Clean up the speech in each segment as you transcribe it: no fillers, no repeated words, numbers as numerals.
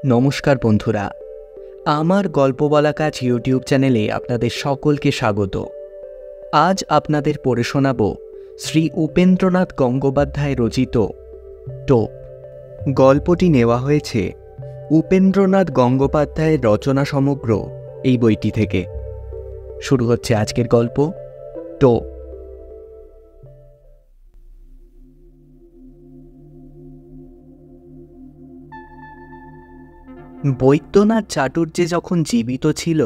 নমস্কার বন্ধুরা, আমার গল্প বলা কাজ ইউটিউব চ্যানেলে আপনাদের সকলকে স্বাগত। আজ আপনাদের পড়ে শোনাব শ্রী উপেন্দ্রনাথ গঙ্গোপাধ্যায় রচিত টোপ। গল্পটি নেওয়া হয়েছে উপেন্দ্রনাথ গঙ্গোপাধ্যায়ের রচনা সমগ্র এই বইটি থেকে। শুরু হচ্ছে আজকের গল্প টোপ। বৈদ্যনাথ চাটুর্যে যখন জীবিত ছিল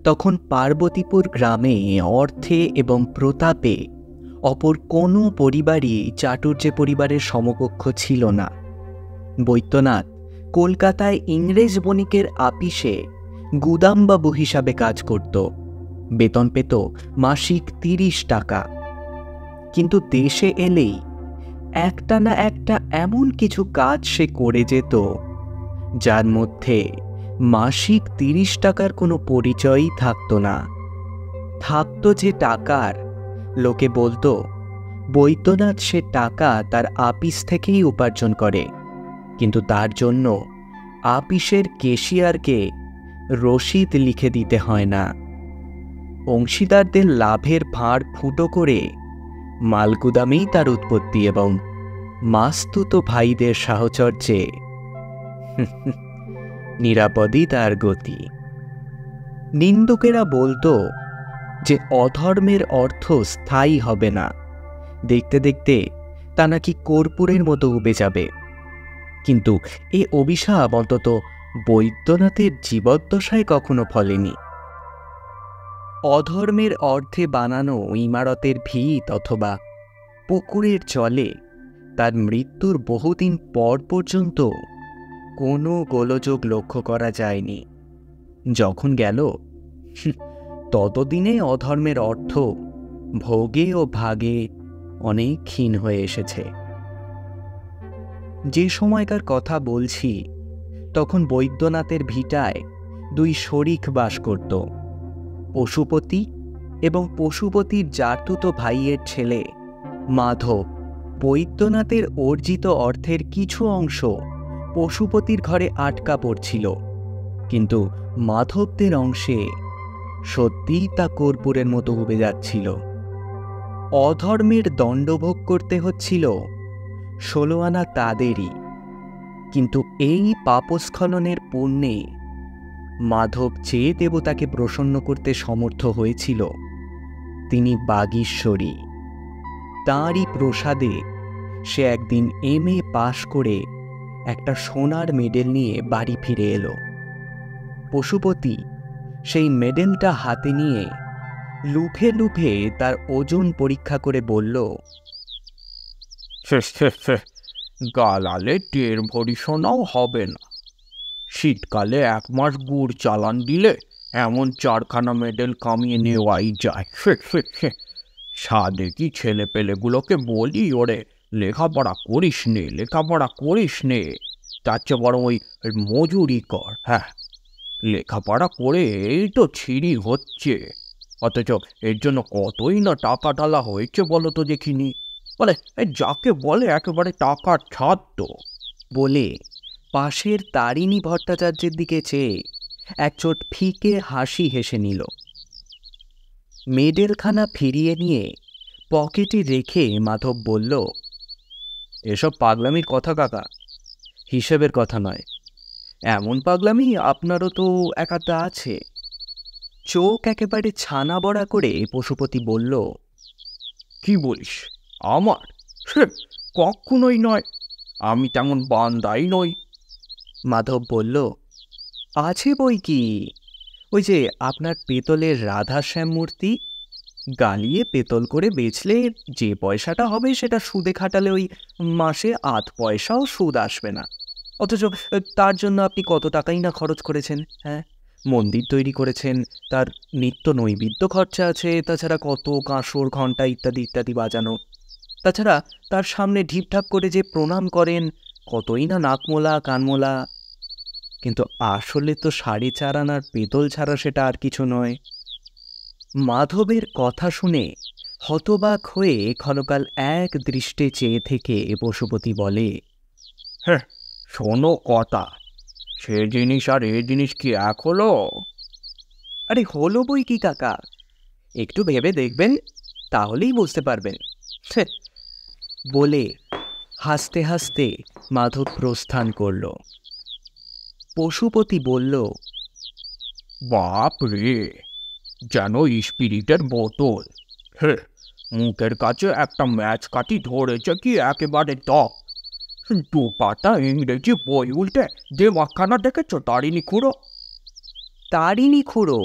তখন পার্বতীপুর গ্রামে অর্থে এবং প্রতাপে অপর কোনো পরিবারই চাটুর্যে পরিবারের সমকক্ষ ছিল না। বৈদ্যনাথ কলকাতায় ইংরেজ বণিকের আপিসে গুদামবাবু হিসাবে কাজ করত। বেতন পেত মাসিক 30 টাকা। কিন্তু দেশে এলেই একটা না একটা এমন কিছু কাজ সে করে যেত যার মধ্যে মাসিক 30 টাকার কোনো পরিচয়ই থাকতো না। থাকতো যে টাকার, লোকে বলতো বৈদ্যনাথ সে টাকা তার আপিস থেকেই উপার্জন করে, কিন্তু তার জন্য আপিসের কেশিয়ারকে রসিদ লিখে দিতে হয় না। অংশীদারদের লাভের ভাঁড় ফুটো করে মালগুদামেই তার উৎপত্তি এবং মাস্তুত ভাইদের সাহচর্যে নিরাপদই তার গতি। নিন্দুকেরা বলতো যে অধর্মের অর্থ স্থায়ী হবে না, দেখতে দেখতে তা নাকি কর্পূরের মতো উবে যাবে। কিন্তু এ অভিশাপ অন্তত বৈদ্যনাথের জীবদ্দশায় কখনো ফলেনি। অধর্মের অর্থে বানানো ইমারতের ভিত অথবা পুকুরের জলে তার মৃত্যুর বহুদিন পর পর্যন্ত কোনো গোলযোগ লক্ষ্য করা যায়নি। যখন গেল ততদিনে অধর্মের অর্থ ভোগে ও ভাগে অনেক ক্ষীণ হয়ে এসেছে। যে সময়কার কথা বলছি তখন বৈদ্যনাথের ভিটায় 2 শরিক বাস করত, পশুপতি এবং পশুপতির জাতুতো ভাইয়ের ছেলে মাধব। বৈদ্যনাথের অর্জিত অর্থের কিছু অংশ পশুপতির ঘরে আটকা পড়ছিল, কিন্তু মাধবদের অংশে সত্যিই তা কর্পূরের মতো উবে যাচ্ছিল। অধর্মের দণ্ডভোগ করতে হচ্ছিল 16 আনা তাদেরই, কিন্তু এই পাপস্খলনের পুণ্যে মাধব যে দেবতাকে প্রসন্ন করতে সমর্থ হয়েছিল তিনি বাগীশ্বরী। তাঁরই প্রসাদে সে একদিন MA পাশ করে একটা সোনার মেডেল নিয়ে বাড়ি ফিরে এলো। পশুপতি সেই মেডেলটা হাতে নিয়ে লুফে লুফে তার ওজন পরীক্ষা করে বলল, গালালে 1.5 ভরি সোনাও হবে না। শীতকালে 1 মাস গুড় চালান দিলে এমন 4খানা মেডেল কামিয়ে নেওয়াই যায়। সাধে কি ছেলে পেলেগুলোকে বলি, ওরে লেখাপড়া করিস নে, তার চেয়ে বরং ওই মজুরি কর। হ্যাঁ, লেখাপড়া করে এই তো ছিঁড়ি হচ্ছে, অথচ এর জন্য কতই না টাকা ঢালা হয়েছে বলো তো দেখিনি। বলে যাকে বলে একেবারে টাকার ছাত্র। বলে পাশের তারিণী ভট্টাচার্যের দিকে চেয়ে একচোট ফিকে হাসি হেসে নিল। মেডেলখানা ফিরিয়ে নিয়ে পকেটে রেখে মাধব বলল, এসব পাগলামির কথা কাকা, হিসেবের কথা নয়। এমন পাগলামি আপনারও তো একাটা আছে। চোখ একেবারে ছানা বড়া করে পশুপতি বলল, কি বলিস? আমার কখনোই নয়, আমি তেমন বান্দাই নই। মাধব বলল, আছে বই কি, ওই যে আপনার পেতলের রাধাশ্যাম মূর্তি, গালিয়ে পেতল করে বেচলে যে পয়সাটা হবে সেটা সুদে খাটালে ওই মাসে 8 পয়সাও সুদ আসবে না, অথচ তার জন্য আপনি কত টাকাই না খরচ করেছেন। হ্যাঁ, মন্দির তৈরি করেছেন, তার নিত্য নৈবেদ্য খরচা আছে, তাছাড়া কত কাঁসর ঘণ্টা ইত্যাদি ইত্যাদি বাজানো, তাছাড়া তার সামনে ঢিপঢাপ করে যে প্রণাম করেন, কতই না নাকমোলা কানমোলা। কিন্তু আসলে তো 4.5 আনার পেতল ছাড়া সেটা আর কিছু নয়। মাধবের কথা শুনে হতবাক হয়ে ক্ষণকাল এক দৃষ্টে চেয়ে থেকে পশুপতি বলে, শোনো কথা, সে জিনিস আর এ জিনিস কি এক হলো? আরে হলো বই কি কাকা, একটু ভেবে দেখবেন, তাহলেই বুঝতে পারবেন। ছ্যা, বলে হাসতে হাসতে মাধব প্রস্থান করল। পশুপতি বলল, বাপ রে, যেন স্পিরিটের বোতল। হে, মুখের কাছে একটা ম্যাচ কাঠি ধরেছে কি একেবারে টক। দু পাতা ইংরেজি বই উল্টে দেমাখানা দেখেছো তারিণী খুঁড়ো? তারিণী খুড়ো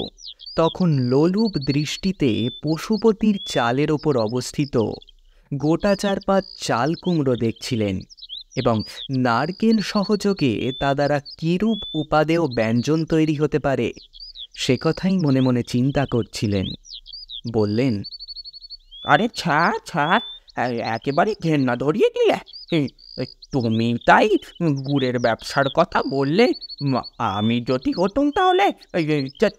তখন লোলুপ দৃষ্টিতে পশুপতির চালের ওপর অবস্থিত গোটা 4-5 চাল কুমড়ো দেখছিলেন এবং নারকেল সহযোগে তা দ্বারা কিরূপ উপাদেয় ব্যঞ্জন তৈরি হতে পারে সে কথাই মনে মনে চিন্তা করছিলেন। বললেন, আরে ছাড় ছাড়, একেবারে ঘেন্না ধরিয়ে দিলে। তুমি তাই গুড়ের ব্যবসার কথা বললে, আমি যদি হতুম তাহলে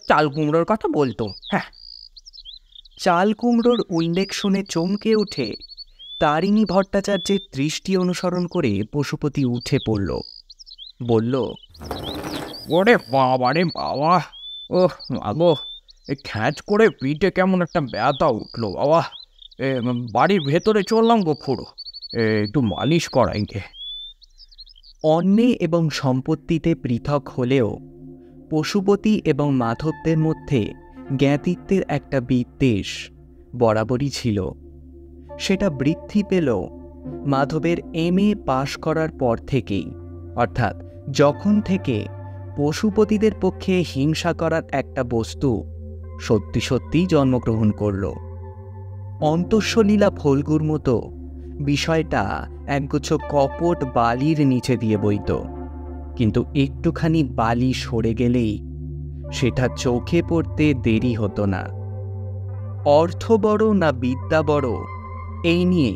চাল কুমড়োর কথা বলতো। হ্যাঁ, চাল কুমড়োর উল্লেখ শুনে চমকে উঠে তারিণী ভট্টাচার্যের দৃষ্টি অনুসরণ করে পশুপতি উঠে পড়ল। বলল, ওরে বাবা রে বাবা, ওহ মাগো, খ্যাঁচ করে পিঠে কেমন একটা ব্যথা উঠলো বাবা। বাড়ির ভেতরে চললাম গো খুড়ো, একটু মালিশ করাই গে। অন্নে এবং সম্পত্তিতে পৃথক হলেও পশুপতি এবং মাধবদের মধ্যে জ্ঞাতিত্বের একটা বিদ্বেষ বরাবরই ছিল। সেটা বৃদ্ধি পেল মাধবের MA পাশ করার পর থেকেই, অর্থাৎ যখন থেকে পশুপতিদের পক্ষে হিংসা করার একটা বস্তু সত্যি সত্যিই জন্মগ্রহণ করল। অন্তঃসলীলা ফল্গুর মতো বিষয়টা একগুচ্ছ কপট বালির নিচে দিয়ে বইত, কিন্তু একটুখানি বালি সরে গেলেই সেটা চোখে পড়তে দেরি হতো না। অর্থ বড় না বিদ্যা বড়, এই নিয়ে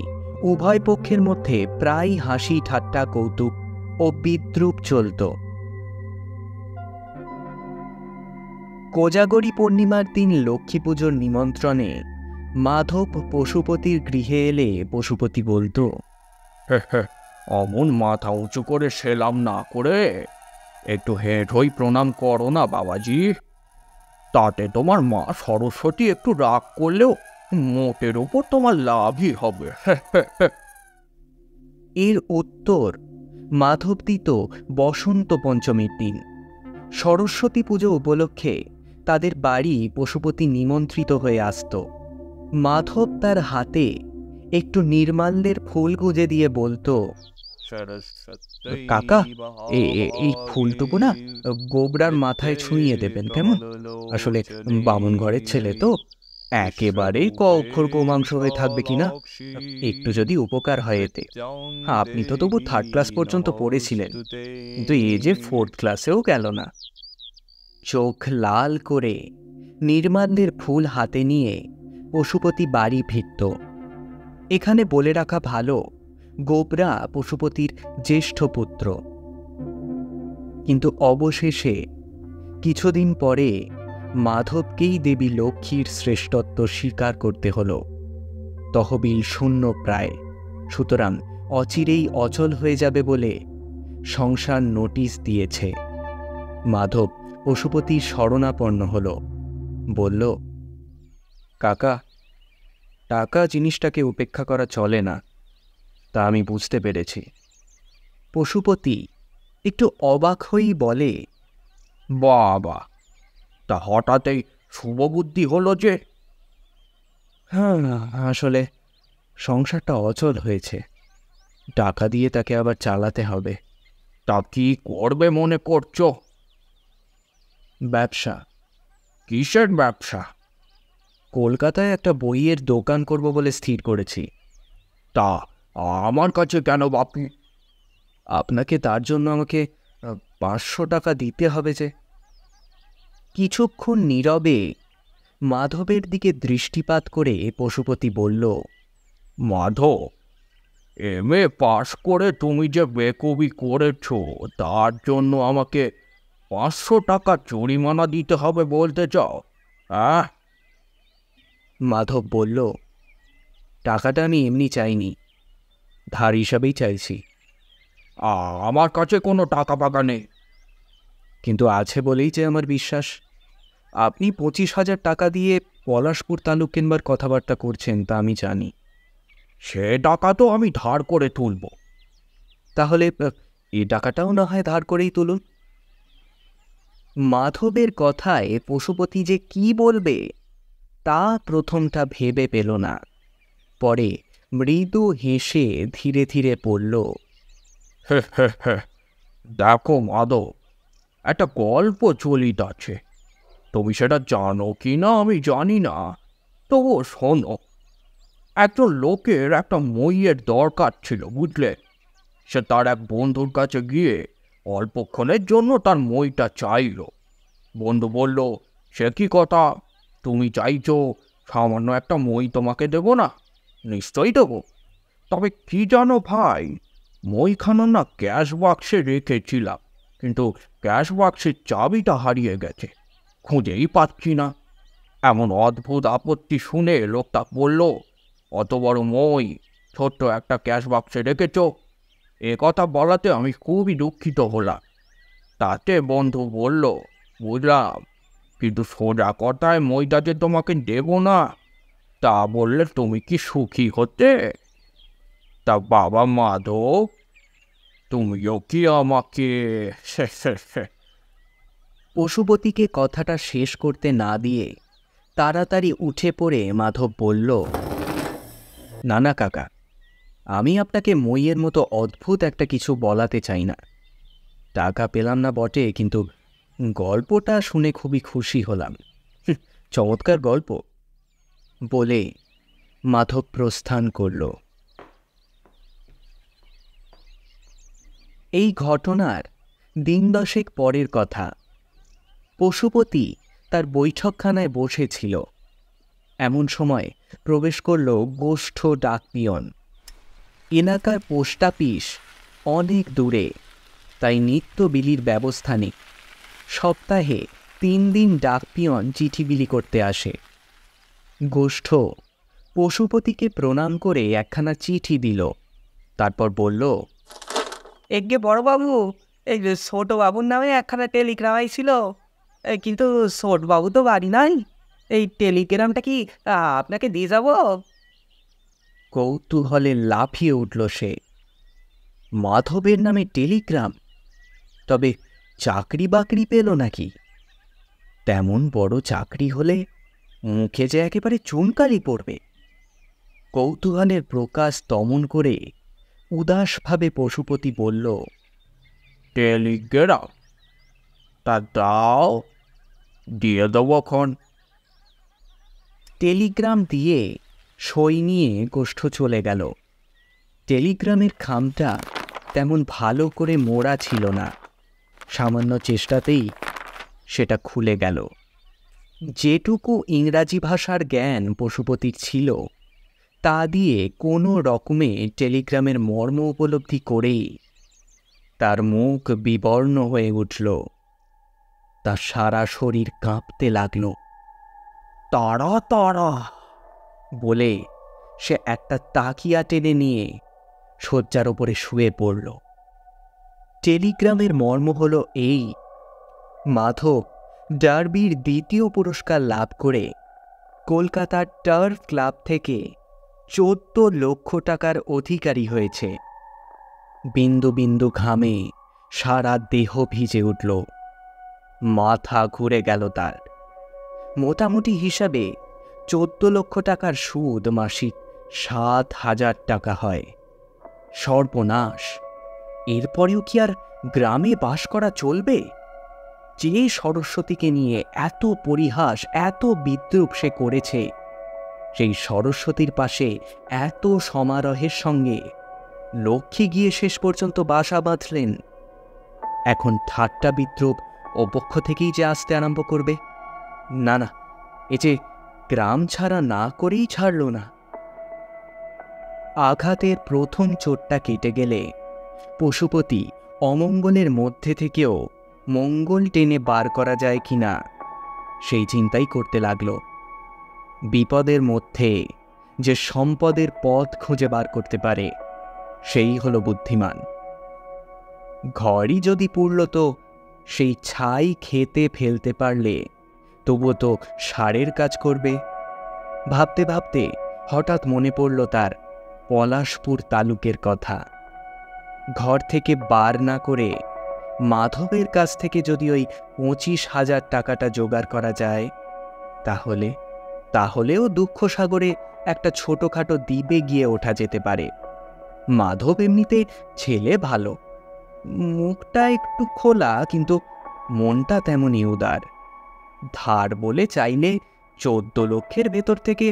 উভয় পক্ষের মধ্যে প্রায় হাসি ঠাট্টা কৌতুক ও বিদ্রূপ চলত। কোজাগরী পূর্ণিমার দিন লক্ষ্মী পুজোর নিমন্ত্রণে মাধব পশুপতির গৃহে এলে পশুপতি বলতো, অমন মাথা উঁচু করে সেলাম না করে একটু হেঁট হই প্রণাম করো না বাবাজি। তাতে তোমার মা সরস্বতী একটু রাগ করলেও মোটের ওপর তোমার লাভই হবে। এর উত্তর মাধব দিত বসন্ত পঞ্চমীর দিন। সরস্বতী পুজো উপলক্ষে তাদের বাড়ি পশুপতি নিমন্ত্রিত হয়ে আসত। মাধব তার হাতে একটু নির্মাল্যের ফুল গুজে দিয়ে বলতো, কাকা, এই ফুলটুকু না গোবরার মাথায় ছুঁয়ে দেবেন কেমন? আসলে বামুন ঘরের ছেলে তো, একেবারেই ক অক্ষর গোমাংস হয়ে থাকবে কিনা, একটু যদি উপকার হয় এতে। আপনি তো তবু 3rd ক্লাস পর্যন্ত পড়েছিলেন, কিন্তু এ যে 4th ক্লাসেও গেল না। চোখ লাল করে নির্মাল্যের ফুল হাতে নিয়ে পশুপতি বাড়ি ফিরত। এখানে বলে রাখা ভালো, গোবরা পশুপতির জ্যেষ্ঠ পুত্র। কিন্তু অবশেষে কিছুদিন পরে মাধবকেই দেবী লক্ষ্মীর শ্রেষ্ঠত্ব স্বীকার করতে হলো। তহবিল শূন্য প্রায়, সুতরাং অচিরেই অচল হয়ে যাবে বলে সংসার নোটিশ দিয়েছে। মাধব পশুপতির শরণাপন্ন হল। বলল, কাকা, টাকা জিনিসটাকে উপেক্ষা করা চলে না, তা আমি বুঝতে পেরেছি। পশুপতি একটু অবাক হয়েই বলে, বাবা, তা হঠাৎই শুভবুদ্ধি হলো যে? হ্যাঁ, আসলে সংসারটা অচল হয়েছে, টাকা দিয়ে তাকে আবার চালাতে হবে। তা কি করবে মনে করছো? ব্যবসা। কিসের ব্যবসা? কলকাতায় একটা বইয়ের দোকান করব বলে স্থির করেছি। তা আমার কাছে কেন বাপি? আপনাকে তার জন্য আমাকে 500 টাকা দিতে হবে যে। কিছুক্ষণ নীরবে মাধবের দিকে দৃষ্টিপাত করে পশুপতি বলল, মাধব, MA পাশ করে তুমি যে বেকুবি করেছ তার জন্য আমাকে 500 টাকা জরিমানা দিতে হবে বলতে চাও? হ্যাঁ? মাধব বলল, টাকাটা আমি এমনি চাইনি, ধার হিসাবেই চাইছি। আমার কাছে কোনো টাকা পাকা নেই। কিন্তু আছে বলেই যে আমার বিশ্বাস। আপনি 25,000 টাকা দিয়ে পলাশপুর তালুক কিনবার কথাবার্তা করছেন তা আমি জানি। সে টাকা তো আমি ধার করে তুলব। তাহলে এই টাকাটাও না হয় ধার করেই তুলুন। মাধবের কথায় পশুপতি যে কি বলবে তা প্রথমটা ভেবে পেল না। পরে মৃদু হেসে ধীরে ধীরে পড়ল, হে হে হে, দেখো মাধব, একটা গল্প চলিত আছে। তুমি সেটা জানো কি না আমি জানি না, তবুও শোনো। একজন লোকের একটা মইয়ের দরকার ছিল, বুঝলে। সে তার এক বন্ধুর কাছে গিয়ে অল্পক্ষণের জন্য তার মইটা চাইল। বন্ধু বলল, সে কি কথা, তুমি চাইছো, সামান্য একটা মই তোমাকে দেবো না? নিশ্চয়ই দেবো। তবে কি জানো ভাই, মইখানা না ক্যাশ বাক্সে রেখেছিলাম, কিন্তু ক্যাশ বাক্সের চাবিটা হারিয়ে গেছে, খুঁজেই পাচ্ছি না। এমন অদ্ভুত আপত্তি শুনে লোকটা বলল, অত বড় মই ছোট্ট একটা ক্যাশ বাক্সে রেখেছ? এ কথা বলাতে আমি খুবই দুঃখিত হলাম। তাতে বন্ধু বলল, বুঝলাম, কিন্তু সোজা কথায় মইটা যে তোমাকে দেব না, তা বললে তুমি কি সুখী হতে? তা বাবা মাধব, তুমিও কি আমাকে পশুপতিকে কথাটা শেষ করতে না দিয়ে তাড়াতাড়ি উঠে পড়ে মাধব বলল, না না কাকা, আমি আপনাকে মইয়ের মতো অদ্ভুত একটা কিছু বলাতে চাই না। টাকা পেলাম না বটে, কিন্তু গল্পটা শুনে খুবই খুশি হলাম। চমৎকার গল্প বলে মাধব প্রস্থান করল। এই ঘটনার দিন 10 পরের কথা। পশুপতি তার বৈঠকখানায় বসেছিল। এমন সময় প্রবেশ করল গোষ্ঠ ডাকপিয়ন। এলাকার পোস্ট অফিস অনেক দূরে, তাই নিত্য বিলির ব্যবস্থা নেই। সপ্তাহে 3 দিন ডাকপিয়ন চিঠি বিলি করতে আসে। গোষ্ঠ পশুপতিকে প্রণাম করে একখানা চিঠি দিল। তারপর বলল, এগে বড়বাবু, এই যে ছোটবাবুর নামে একখানা টেলিগ্রাম আইছিল, কিন্তু ছোটবাবু তো বাড়ি নাই। এই টেলিগ্রামটা কি আপনাকে দিয়ে যাব? কৌতূহলে লাফিয়ে উঠল সে। মাধবের নামে টেলিগ্রাম? তবে চাকরি বাকরি পেল নাকি? তেমন বড় চাকরি হলে মুখে যে একেবারে চুনকালি পড়বে। কৌতূহলের প্রকাশ দমন করে উদাসভাবে পশুপতি বলল, টেলিগ্রাম? তা দাও, দিয়ে দেবো এখন। টেলিগ্রাম দিয়ে সই নিয়ে গোষ্ঠ চলে গেল। টেলিগ্রামের খামটা তেমন ভালো করে মোড়া ছিল না। সামান্য চেষ্টাতেই সেটা খুলে গেল। যেটুকু ইংরাজি ভাষার জ্ঞান পশুপতির ছিল, তা দিয়ে কোনো রকমে টেলিগ্রামের মর্ম উপলব্ধি করেই তার মুখ বিবর্ণ হয়ে উঠল। তার সারা শরীর কাঁপতে লাগল। তারা তারা বলে সে একটা তাকিয়া টেনে নিয়ে শয্যার ওপরে শুয়ে পড়ল। টেলিগ্রামের মর্ম হল এই, মাধব ডার্বির 2য় পুরস্কার লাভ করে কলকাতার টার্ফ ক্লাব থেকে 14 লক্ষ টাকার অধিকারী হয়েছে। বিন্দু বিন্দু ঘামে সারা দেহ ভিজে উঠল। মাথা ঘুরে গেল তার। মোটামুটি হিসাবে 14 লক্ষ টাকার সুদ মাসিক 7,000 টাকা হয়। সর্বনাশ! এরপরেও কি আর গ্রামে বাস করা চলবে? যে সরস্বতীকে নিয়ে এত পরিহাস, এত বিদ্রূপ সে করেছে, সেই সরস্বতীর পাশে এত সমারোহের সঙ্গে লক্ষ্মী গিয়ে শেষ পর্যন্ত বাসা বাঁধলেন। এখন ঠাট্টা বিদ্রূপ ও পক্ষ থেকেই যে আসতে আরম্ভ করবে। না না, এ যে গ্রাম ছাড়া না করেই ছাড়ল না। আঘাতের প্রথম চোটটা কেটে গেলে পশুপতি অমঙ্গলের মধ্যে থেকেও মঙ্গল টেনে বার করা যায় কিনা সেই চিন্তাই করতে লাগল। বিপদের মধ্যে যে সম্পদের পথ খুঁজে বার করতে পারে, সেই হলো বুদ্ধিমান। ঘরই যদি পুড়ল তো সেই ছাই খেতে ফেলতে পারলে তবুও তো সারের কাজ করবে। ভাবতে ভাবতে হঠাৎ মনে পড়ল তার পলাশপুর তালুকের কথা। ঘর থেকে বার না করে মাধবের কাছ থেকে যদি ওই 25,000 টাকাটা জোগাড় করা যায়, তাহলেও দুঃখ সাগরে একটা ছোটখাটো দ্বীপে গিয়ে ওঠা যেতে পারে। মাধব এমনিতে ছেলে ভালো, মুখটা একটু খোলা, কিন্তু মনটা তেমনই উদার। ধার বলে চাইলে 14 লক্ষের ভেতর থেকে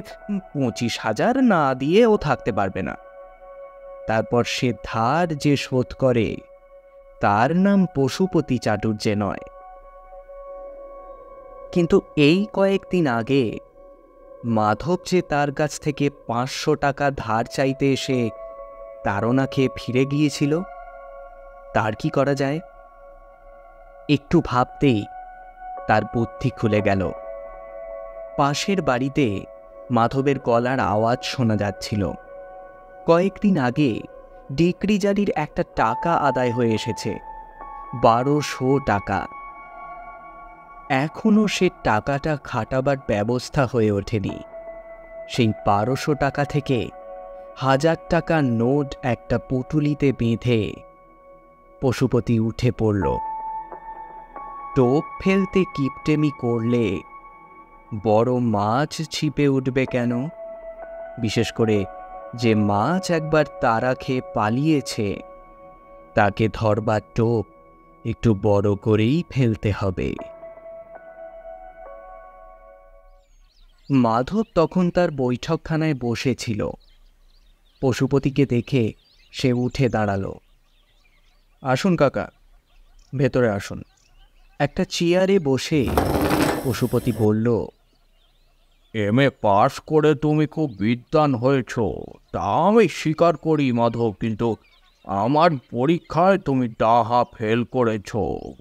25,000 না দিয়ে ও থাকতে পারবে না। তারপর সে ধার যে শোধ করে তার নাম পশুপতি চাটুর্যে নয়। কিন্তু এই কয়েকদিন আগে মাধব যে তার কাছ থেকে 500 টাকা ধার চাইতে এসে তাড়না খেয়ে ফিরে গিয়েছিল, তার কি করা যায়? একটু ভাবতেই তার বুদ্ধি খুলে গেল। পাশের বাড়িতে মাধবের গলার আওয়াজ শোনা যাচ্ছিল। কয়েকদিন আগে ডিক্রিজারির একটা টাকা আদায় হয়ে এসেছে, 1200 টাকা। এখনো সে টাকাটা খাটাবার ব্যবস্থা হয়ে ওঠেনি। সেই 1200 টাকা থেকে 1000 টাকার নোট একটা পুটুলিতে বেঁধে পশুপতি উঠে পড়ল। টোপ ফেলতে কিপটেমি করলে বড় মাছ ছিপে উঠবে কেন? বিশেষ করে যে মাছ একবার তাড়া খেয়ে পালিয়েছে, তাকে ধরবার টোপ একটু বড় করেই ফেলতে হবে। মাধব তখন তার বৈঠকখানায় বসেছিল। পশুপতিকে দেখে সে উঠে দাঁড়াল। আসুন কাকা, ভেতরে আসুন। একটা চেয়ারে বসে পশুপতি বলল, এমএ পাশ করে তুমি খুব বিদ্বান হয়েছ, তা আমি স্বীকার করি মাধব, কিন্তু আমার পরীক্ষায় তুমি ডাহা ফেল করেছ,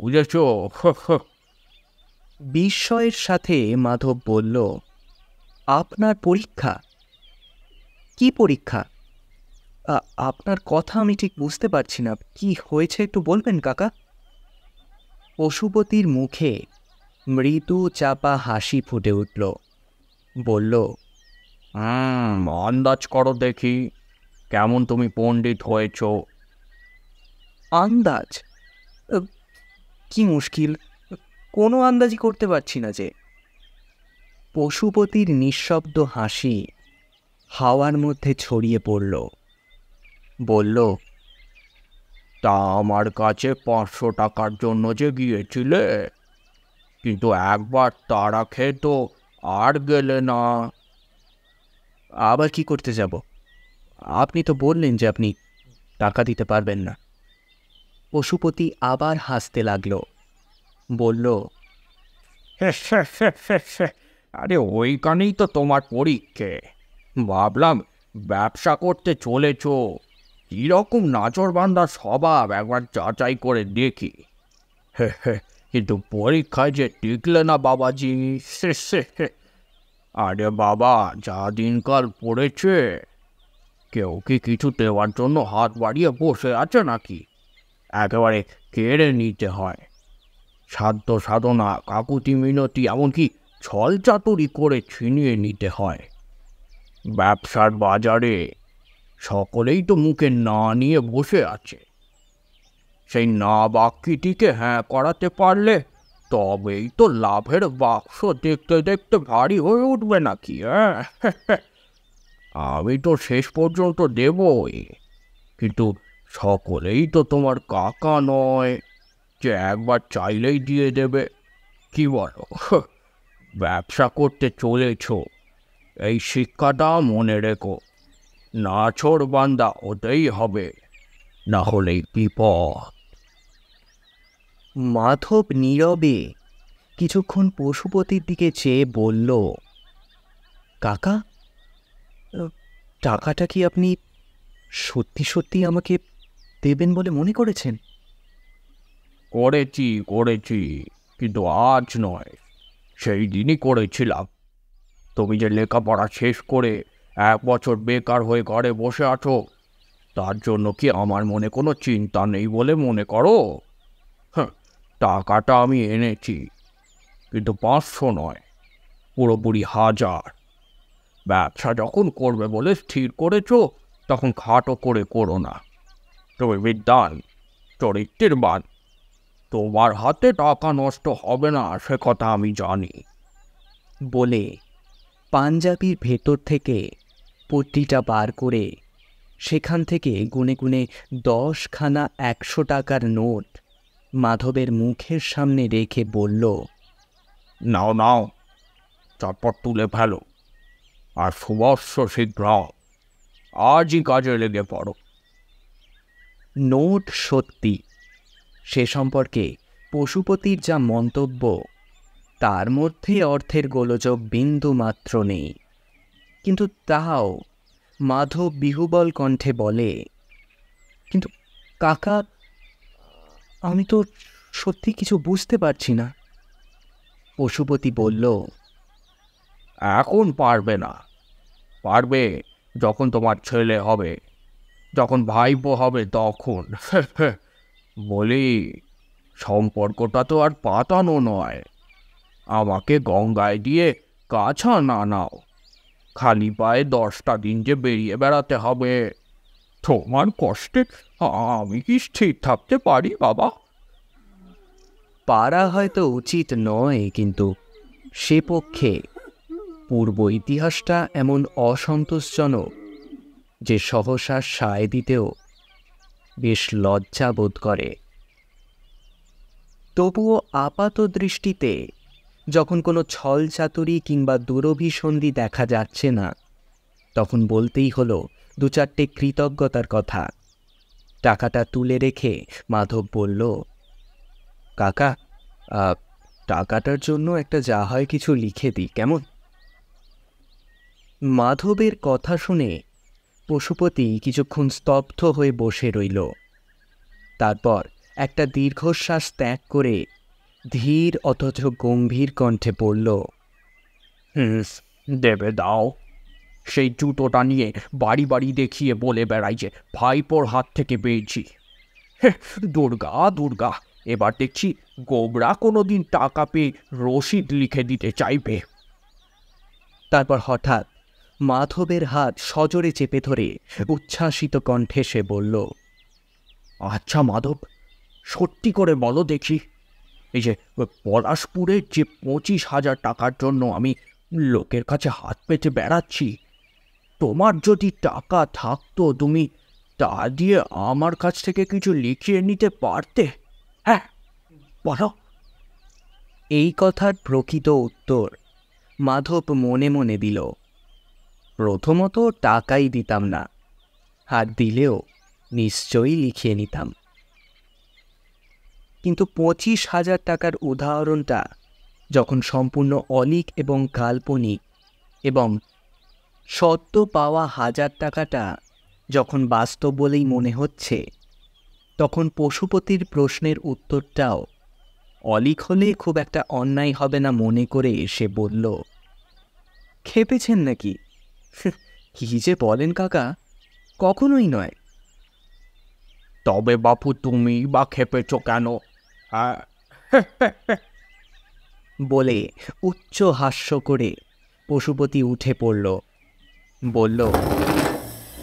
বুঝেছ? বিস্ময়ের সাথে মাধব বলল, আপনার পরীক্ষা? কি পরীক্ষা? আপনার কথা আমি ঠিক বুঝতে পারছি না, কি হয়েছে একটু বলবেন কাকা? পশুপতির মুখে মৃদু চাপা হাসি ফুটে উঠল। বলল, আন্দাজ করো দেখি, কেমন তুমি পণ্ডিত হয়েছ। আন্দাজ? কি মুশকিল, কোনো আন্দাজই করতে পারছি না যে। পশুপতির নিঃশব্দ হাসি হাওয়ার মধ্যে ছড়িয়ে পড়ল। বলল, তা আমার কাছে 500 টাকার জন্য যে গিয়েছিলে, কিন্তু একবার তাড়া খেয়ে তো আর গেলে না। আবার কি করতে যাব? আপনি তো বললেন যে আপনি টাকা দিতে পারবেন না। পশুপতি আবার হাসতে লাগল। বলল, আরে ওইখানেই তো তোমার পরীক্ষে। ভাবলাম ব্যবসা করতে চলেছ, কীরকম নাচরবান্দার স্বভাব একবার যাচাই করে দেখি। কিন্তু পরীক্ষায় যে টিকলে না বাবাজি। আরে বাবা, যা দিনকাল পড়েছে, কেউ কি কিছু দেওয়ার জন্য হাত বাড়িয়ে বসে আছে নাকি? একেবারে কেড়ে নিতে হয়। সাধ্য সাধনা, কাকুতি মিনতি, এমনকি ছল চাতুরি করে ছিনিয়ে নিতে হয়। ব্যবসার বাজারে সকলেই তো মুখে না নিয়ে বসে আছে। সেই না বাক্যটিকে হ্যাঁ করাতে পারলে তবেই তো লাভের বাক্স দেখতে দেখতে ভারী হয়ে উঠবে নাকি? হ্যাঁ, আমি তো শেষ পর্যন্ত দেবই, কিন্তু সকলেই তো তোমার কাকা নয় যে একবার চাইলেই দিয়ে দেবে। কি বলো? ব্যবসা করতে চলেছ, এই শিক্ষাটা মনে রেখো, নাছোড়বান্দা হতেই হবে, না হলেই বিপদ। মাধব নীরবে কিছুক্ষণ পশুপতির দিকে চেয়ে বলল, কাকা, টাকাটা কি আপনি সত্যি সত্যি আমাকে দেবেন বলে মনে করেছেন? করেছি, কিন্তু আজ নয়, সেই দিনই করেছিলাম। তুমি যে লেখাপড়া শেষ করে 1 বছর বেকার হয়ে ঘরে বসে আছো, তার জন্য কি আমার মনে কোনো চিন্তা নেই বলে মনে করো? টাকাটা আমি এনেছি, কিন্তু 500 নয়, পুরোপুরি 1000। ব্যবসা যখন করবে বলে স্থির করেছো, তখন খাটো করে করো না। তুমি বিদ্বান, চরিত্রবান, তোমার হাতে টাকা নষ্ট হবে না সে কথা আমি জানি। বলে পাঞ্জাবির ভেতর থেকে পট্টিটা বার করে সেখান থেকে গুনে গুনে 10খানা 100 টাকার নোট মাধবের মুখের সামনে রেখে বলল, নাও নাও, চটপট তুলে ফেলো, আর শুভস্য শীঘ্র, আজই কাজে লেগে পড়ো। নোট সত্যি, সে সম্পর্কে পশুপতির যা মন্তব্য তার মধ্যে অর্থের গোলযোগ বিন্দু মাত্র নেই। কিন্তু তাও মাধব বিহুবল কণ্ঠে বলে, কিন্তু কাকা, আমি তো সত্যি কিছু বুঝতে পারছি না। পশুপতি বলল, এখন পারবে না, পারবে যখন তোমার ছেলে হবে, যখন ভাইপো হবে তখন। বলি, সম্পর্কটা তো আর পাতানো নয়। আমাকে গঙ্গায় দিয়ে কাছা না নাও, খালি পায়ে 10টা দিন যে বেরিয়ে বেড়াতে হবে, তোমার কষ্টে আমি কি স্থির থাকতে পারি বাবা? পারা হয়তো উচিত নয়, কিন্তু সে পক্ষে পূর্ব ইতিহাসটা এমন অসন্তোষজনক যে সহসা সায় দিতেও বেশ লজ্জা বোধ করে। তবুও আপাত দৃষ্টিতে যখন কোনো ছলচাতুরি কিংবা দুরভিসন্ধি দেখা যাচ্ছে না, তখন বলতেই হলো 2-4টে কৃতজ্ঞতার কথা। টাকাটা তুলে রেখে মাধব বলল, কাকা, টাকাটার জন্য একটা যা হয় কিছু লিখে দিই, কেমন? মাধবের কথা শুনে পশুপতি কিছুক্ষণ স্তব্ধ হয়ে বসে রইল। তারপর একটা দীর্ঘশ্বাস ত্যাগ করে ধীর অথচ গম্ভীর কণ্ঠে বলল, দেবে দাও। সেই জুতোটা নিয়ে বাড়ি বাড়ি দেখিয়ে বলে বেড়াই যে ভাইপোর হাত থেকে পেয়েছি। দুর্গা দুর্গা, এবার দেখছি গোবরা কোনোদিন টাকা পেয়ে রসিদ লিখে দিতে চাইবে। তারপর হঠাৎ মাধবের হাত সজোরে চেপে ধরে উচ্ছ্বাসিত কণ্ঠে সে বলল, আচ্ছা মাধব, সত্যি করে বলো দেখি, এই যে পলাশপুরের যে 25,000 টাকার জন্য আমি লোকের কাছে হাত পেতে বেড়াচ্ছি, তোমার যদি টাকা থাকতো তুমি তা দিয়ে আমার কাছ থেকে কিছু লিখিয়ে নিতে পারতে? হ্যাঁ, বলো। এই কথার প্রকৃত উত্তর মাধব মনে মনে দিল, প্রথমত টাকাই দিতাম না, আর দিলেও নিশ্চয়ই লিখিয়ে নিতাম। কিন্তু 25,000 টাকার উদাহরণটা যখন সম্পূর্ণ অলীক এবং কাল্পনিক, এবং সদ্য পাওয়া 1000 টাকাটা যখন বাস্তব বলেই মনে হচ্ছে, তখন পশুপতির প্রশ্নের উত্তরটাও অলীক হলে খুব একটা অন্যায় হবে না মনে করে সে বলল, খেপেছেন নাকি? কি যে বলেন কাকা, কখনোই নয়। তবে বাপু তুমি বা খেপেছ কেন? বলে উচ্চ হাস্য করে পশুপতি উঠে পড়ল, বলল,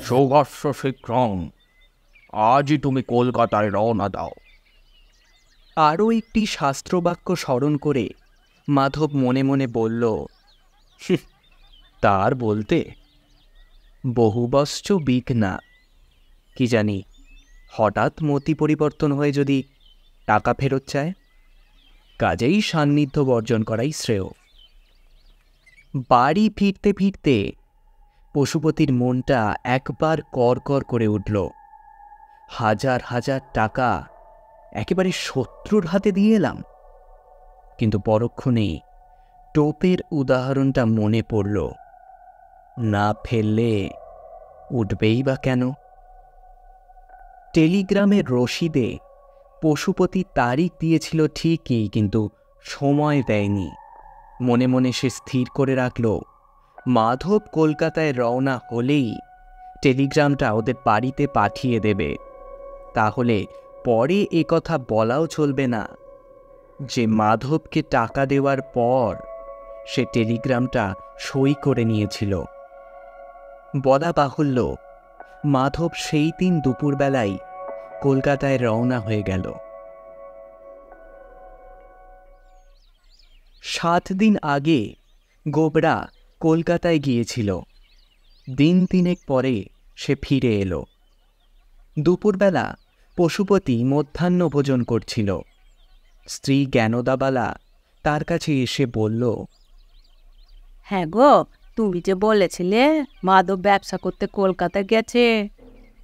সৌভাষ্য শীঘ্রং, আজই তুমি কলকাতায় রওনা দাও। আরও একটি শাস্ত্রবাক্য স্মরণ করে মাধব মনে মনে বলল, তার বলতে বহুবশ্চ বিক না, কি জানি হঠাৎ মতি পরিবর্তন হয়ে যদি টাকা ফেরত চায়, কাজেই সান্নিধ্য বর্জন করাই শ্রেয়। বাড়ি ফিরতে ফিরতে পশুপতির মনটা একবার করকর করে উঠল। হাজার হাজার টাকা একেবারে শত্রুর হাতে দিয়ে এলাম। কিন্তু পরক্ষণেই টোপের উদাহরণটা মনে পড়ল, না ফেললে উঠবেই বা কেন? টেলিগ্রামের রসিদে পশুপতি তারিখ দিয়েছিল ঠিকই, কিন্তু সময় দেয়নি। মনে মনে সে স্থির করে রাখল, মাধব কলকাতায় রওনা হলেই টেলিগ্রামটা ওদের বাড়িতে পাঠিয়ে দেবে। তাহলে পরে এ কথা বলাও চলবে না যে মাধবকে টাকা দেওয়ার পর সে টেলিগ্রামটা সই করে নিয়েছিল। বলা বাহুল্য, মাধব সেই দিন দুপুরবেলায় কলকাতায় রওনা হয়ে গেল। 7 দিন আগে গোবরা কলকাতায় গিয়েছিল। দিন 3 পরে সে ফিরে এলো। দুপুরবেলা পশুপতি মধ্যাহ্ন ভোজন করছিল। স্ত্রী জ্ঞানদাবালা তার কাছে এসে বলল, হ্যাঁ গো, তুমি যে বলেছিলে মাধব ব্যবসা করতে কলকাতা গেছে,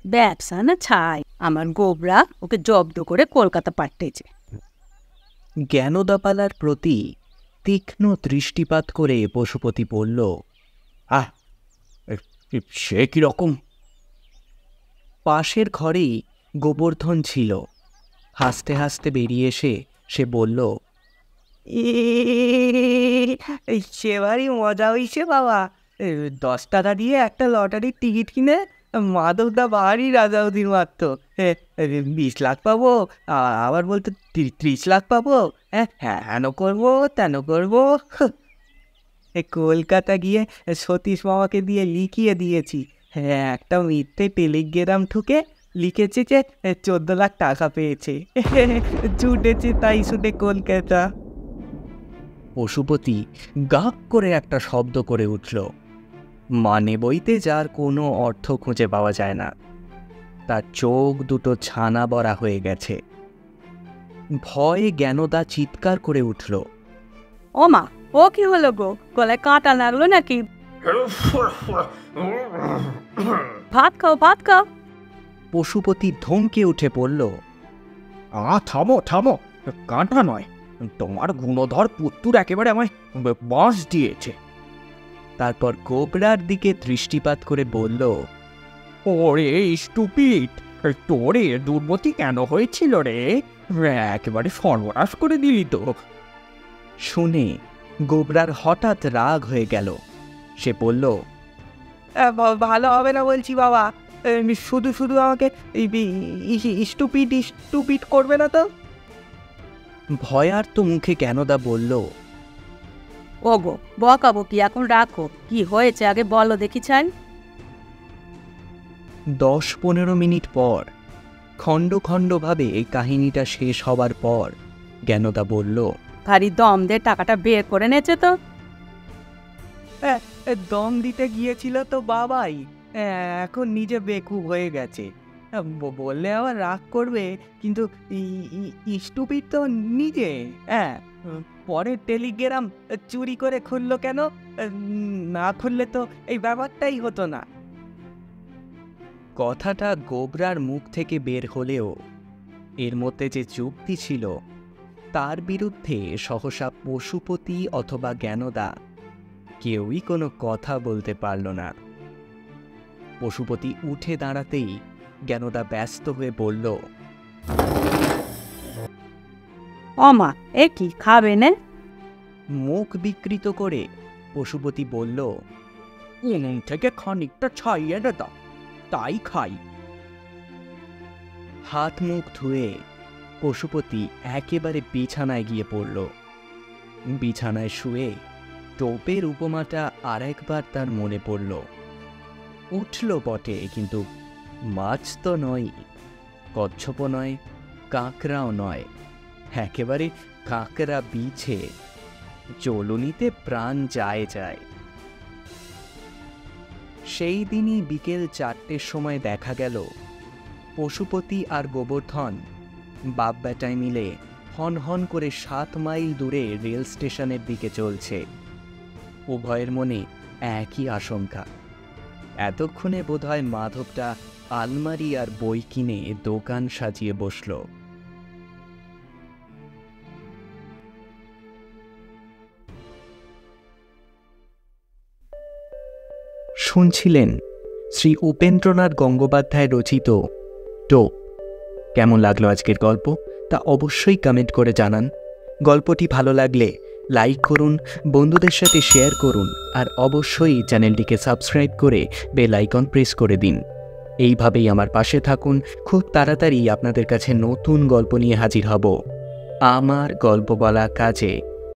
ব্যবসা না ছাই, আমার গোবরা ওকে জব্দ করে কলকাতা পাঠিয়েছে। জ্ঞানদাবালার প্রতি তীক্ষ্ণ দৃষ্টিপাত করে পশুপতি বলল, সে কিরকম? পাশের ঘরেই গোবর্ধন ছিল। হাসতে হাসতে বেরিয়ে এসে সে বলল, সেবারই মজা হইছে বাবা। 10 টাকা দিয়ে একটা লটারির টিকিট কিনে মাধবদা বাড়ি রাজাউদ্দিন মারত। 20 লাখ পাবো, আবার বলতো 30 লাখ পাবো। হেন করবো তেন করবো। কলকাতা গিয়ে সতীশ মামাকে দিয়ে লিখিয়ে দিয়েছি। একটা মিথ্যে টেলিগ্রাম ঠুকে লিখেছে যে 14 লাখ টাকা পেয়েছে। ছুটেছে তাই ছুটে কলকাতা। পশুপতি গাক করে একটা শব্দ করে উঠল। মানে বইতে যার কোনো অর্থ খুঁজে পাওয়া যায় না। তার চোখ দুটো ছানা বড়া হয়ে গেছে। ভয়ে জ্ঞানদা চিৎকার করে উঠল, ও মা, ও কি হলো গো? গলায় কাঁটা লাগলো নাকি? ভাত খাও, ভাত খাও। পশুপতি ধমকে উঠে পড়ল, থামো থামো, কাঁটা নয়, তোমার গুণধর পুত্তুর একেবারে আমায় বাঁশ দিয়েছে। তারপর গোবরার দিকে দৃষ্টিপাত করে বলল, ওরে স্টুপিড, তোরে দুর্মতি কেন হয়েছিল রে? একেবারে সর্বনাশ করে দিলি তো। শুনে গোবরার হঠাৎ রাগ হয়ে গেল। সে বলল, ভালো হবে না বলছি বাবা। শুধু শুধু আমাকে স্টুপিড স্টুপিড করবে না তো? ভয়ার্ত মুখে জ্ঞানদা বলল, ও গো, বকাবকি এখন রাখো, কি হয়েছে আগে বলো দেখি চান। 10-15 মিনিট পর খণ্ড খণ্ডভাবে এই কাহিনীটা শেষ হবার পর জ্ঞানদা বলল, ভারী দম দিয়ে টাকাটা বের করে নেছে তো। দম দিতে গিয়েছিল তো বাবাই, এখন নিজে বেকুব হয়ে গেছে। বললে আবার রাগ করবে, কিন্তু স্টুপিড তো নিজে। পরে টেলিগ্রাম চুরি করে খুললো কেন? না খুললে তো এই ব্যাপারটাই হতো না। কথাটা গোবরার মুখ থেকে বের হলেও এর মধ্যে যে যুক্তি ছিল তার বিরুদ্ধে সহসা পশুপতি অথবা জ্ঞানদা কেউই কোনো কথা বলতে পারল না। পশুপতি উঠে দাঁড়াতেই জ্ঞানদা ব্যস্ত হয়ে বলল, ও মা, এ কি খাবে না? মুখ বিকৃত করে পশুপতি বলল, উনুন থেকে খানিকটা ছাইয়ে রে দাও, তাই খাই। হাত মুখ ধুয়ে পশুপতি একেবারে বিছানায় গিয়ে পড়ল। বিছানায় শুয়ে টোপের উপমাটা আরেকবার তার মনে পড়ল। উঠল বটে, কিন্তু মাছ তো নয়, কচ্ছপও নয়, কাঁকড়াও নয়, একেবারে কাঁকড়া বিছে। জ্বলুনিতে প্রাণ যায় যায়। সেই দিনই বিকেল 4টের সময় দেখা গেল পশুপতি আর গোবর্ধন বাপ বেটায় মিলে হন হন করে 7 মাইল দূরে রেল স্টেশনের দিকে চলছে। উভয়ের মনে একই আশঙ্কা। এতক্ষণে বোধহয় মাধবটা আলমারি আর বই কিনে দোকান সাজিয়ে বসল। শুনছিলেন শ্রী উপেন্দ্রনাথ গঙ্গোপাধ্যায় রচিত টোপ। কেমন লাগলো আজকের গল্প তা অবশ্যই কমেন্ট করে জানান। গল্পটি ভালো লাগলে লাইক করুন, বন্ধুদের সাথে শেয়ার করুন, আর অবশ্যই চ্যানেলটিকে সাবস্ক্রাইব করে বেল আইকন প্রেস করে দিন। এইভাবেই আমার পাশে থাকুন। খুব তাড়াতাড়ি আপনাদের কাছে নতুন গল্প নিয়ে হাজির হব। আমার গল্প বলা কাজে